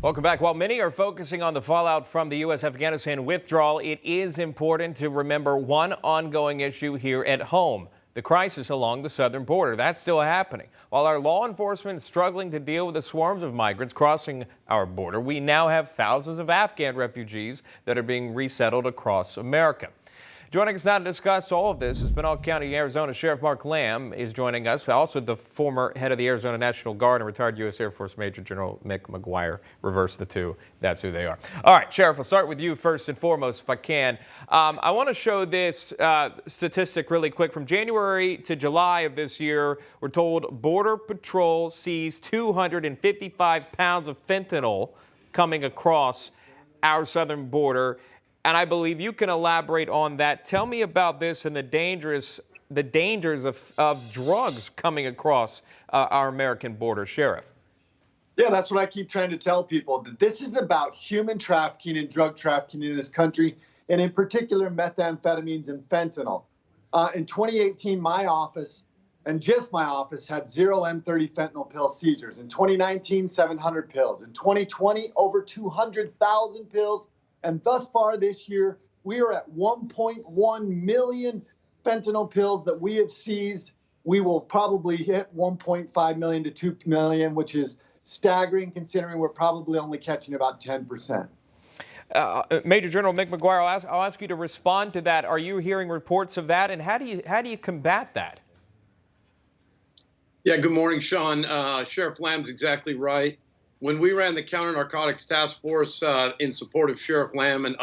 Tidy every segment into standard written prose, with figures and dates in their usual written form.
Welcome back. While many are focusing on the fallout from the U.S. Afghanistan withdrawal, it is important to remember one ongoing issue here at home: the crisis along the southern border. That's still happening. While our law enforcement is struggling to deal with the swarms of migrants crossing our border, we now have thousands of Afghan refugees that are being resettled across America. Joining us now to discuss all of this is Pinal County, Arizona Sheriff Mark Lamb is joining us. Also, the former head of the Arizona National Guard and retired U.S. Air Force Major General Mick McGuire. Reverse the two. That's who they are. All right, Sheriff, I'll start with you first and foremost, if I can. I want to show this statistic really quick. From January to July of this year, we're told Border Patrol seized 255 pounds of fentanyl coming across our southern border. And I believe you can elaborate on that. Tell me about this and the dangers of drugs coming across our American border, Sheriff. Yeah, that's what I keep trying to tell people, that this is about human trafficking and drug trafficking in this country, and in particular methamphetamines and fentanyl. In 2018, my office, and just my office, had 0 M30 fentanyl pill seizures. In 2019, 700 pills. In 2020, over 200,000 pills. And thus far this year, we are at 1.1 million fentanyl pills that we have seized. We will probably hit 1.5 million to 2 million, which is staggering considering we're probably only catching about 10%. Major General Mick McGuire, I'll ask you to respond to that. Are you hearing reports of that, and how do you combat that? Yeah, good morning, Sean. Sheriff Lamb's exactly right. When we ran the Counter Narcotics Task Force in support of Sheriff Lamb and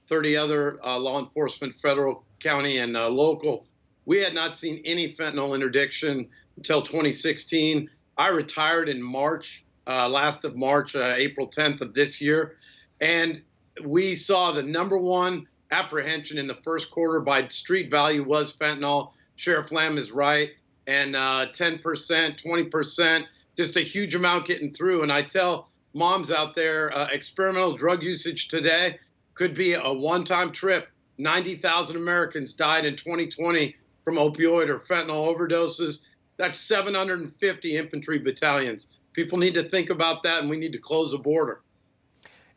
30 other law enforcement, federal, county, and local, we had not seen any fentanyl interdiction until 2016. I retired in March, last of March, April 10th of this year, and we saw the #1 apprehension in the first quarter by street value was fentanyl. Sheriff Lamb is right, and 10%, 20%. Just a huge amount getting through. And I tell moms out there, experimental drug usage today could be a one-time trip. 90,000 Americans died in 2020 from opioid or fentanyl overdoses. That's 750 infantry battalions. People need to think about that, and we need to close the border.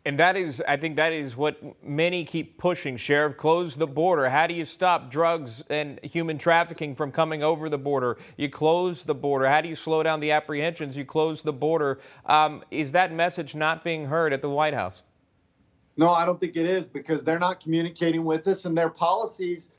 And I think that is what many keep pushing, Sheriff. Close the border. How do you stop drugs and human trafficking from coming over the border? You close the border. How do you slow down the apprehensions? You close the border. Is that message not being heard at the White House? No, I don't think it is, because they're not communicating with us, and their policies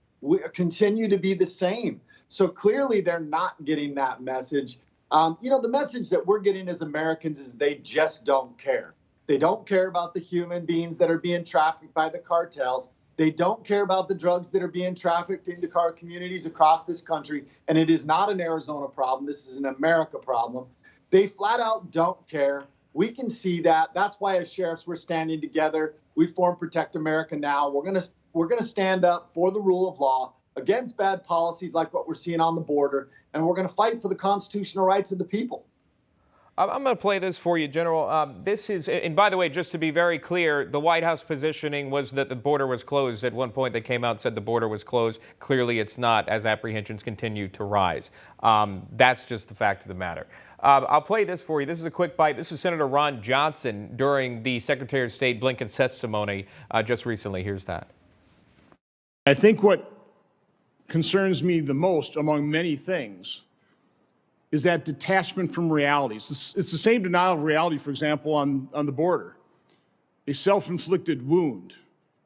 continue to be the same. So clearly they're not getting that message. The message that we're getting as Americans is they just don't care. They don't care about the human beings that are being trafficked by the cartels. They don't care about the drugs that are being trafficked into our communities across this country. And it is not an Arizona problem. This is an America problem. They flat out don't care. We can see that. That's why as sheriffs, we're standing together. We form Protect America Now. We're gonna stand up for the rule of law against bad policies like what we're seeing on the border. And we're gonna fight for the constitutional rights of the people. I'm going to play this for you, General. This is, and by the way, just to be very clear, the White House positioning was that the border was closed. At one point, they came out and said the border was closed. Clearly, it's not, as apprehensions continue to rise. That's just the fact of the matter. I'll play this for you. This is a quick bite. This is Senator Ron Johnson during the Secretary of State Blinken's testimony just recently. Here's that. I think what concerns me the most, among many things, is that detachment from realities. It's the same denial of reality, for example, on the border. A self-inflicted wound,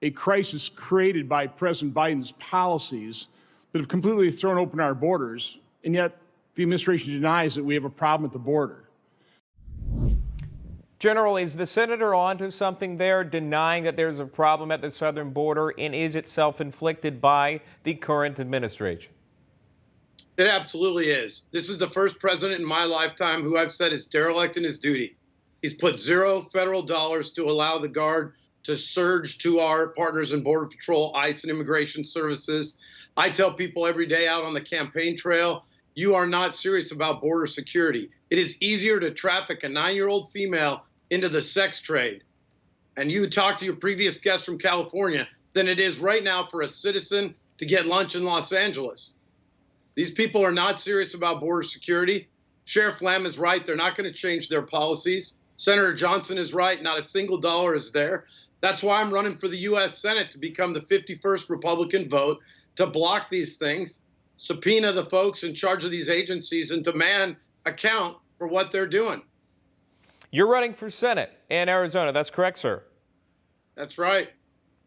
a crisis created by President Biden's policies that have completely thrown open our borders, and yet the administration denies that we have a problem at the border. General, is the senator onto something there, denying that there's a problem at the southern border, and is it self-inflicted by the current administration? It absolutely is. This is the first president in my lifetime who I've said is derelict in his duty. He's put $0 federal dollars to allow the Guard to surge to our partners in Border Patrol, ICE, and Immigration Services. I tell people every day out on the campaign trail, you are not serious about border security. It is easier to traffic a 9-year-old female into the sex trade, and you talk to your previous guest from California, than it is right now for a citizen to get lunch in Los Angeles. These people are not serious about border security. Sheriff Lamb is right. They're not going to change their policies. Senator Johnson is right. Not a single dollar is there. That's why I'm running for the U.S. Senate to become the 51st Republican vote to block these things, subpoena the folks in charge of these agencies, and demand account for what they're doing. You're running for Senate in Arizona. That's correct, sir. That's right.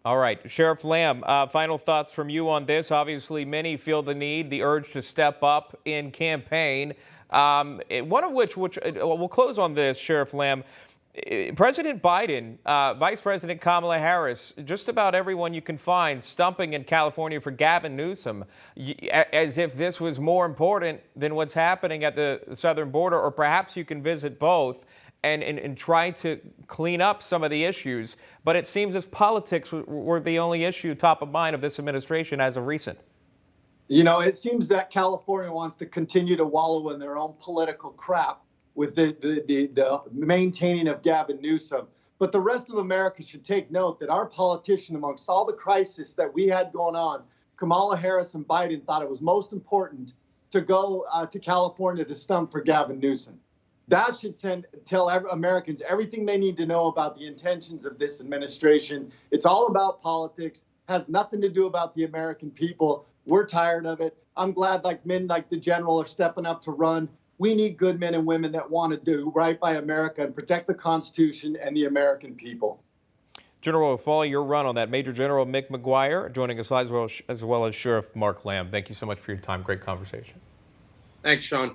All right. Sheriff Lamb, final thoughts from you on this. Obviously, many feel the need, the urge to step up in campaign. One of which we'll close on this, Sheriff Lamb. President Biden, Vice President Kamala Harris, just about everyone you can find stumping in California for Gavin Newsom, as if this was more important than what's happening at the southern border, or perhaps you can visit both and try to clean up some of the issues. But it seems as politics were the only issue top of mind of this administration as of recent. You know, it seems that California wants to continue to wallow in their own political crap with the maintaining of Gavin Newsom. But the rest of America should take note that our politician, amongst all the crisis that we had going on, Kamala Harris and Biden thought it was most important to go to California to stump for Gavin Newsom. That should tell Americans everything they need to know about the intentions of this administration. It's all about politics, has nothing to do about the American people. We're tired of it. I'm glad men like the general are stepping up to run. We need good men and women that want to do right by America and protect the Constitution and the American people. General, we'll follow your run on that. Major General Mick McGuire joining us as well as Sheriff Mark Lamb. Thank you so much for your time. Great conversation. Thanks, Sean.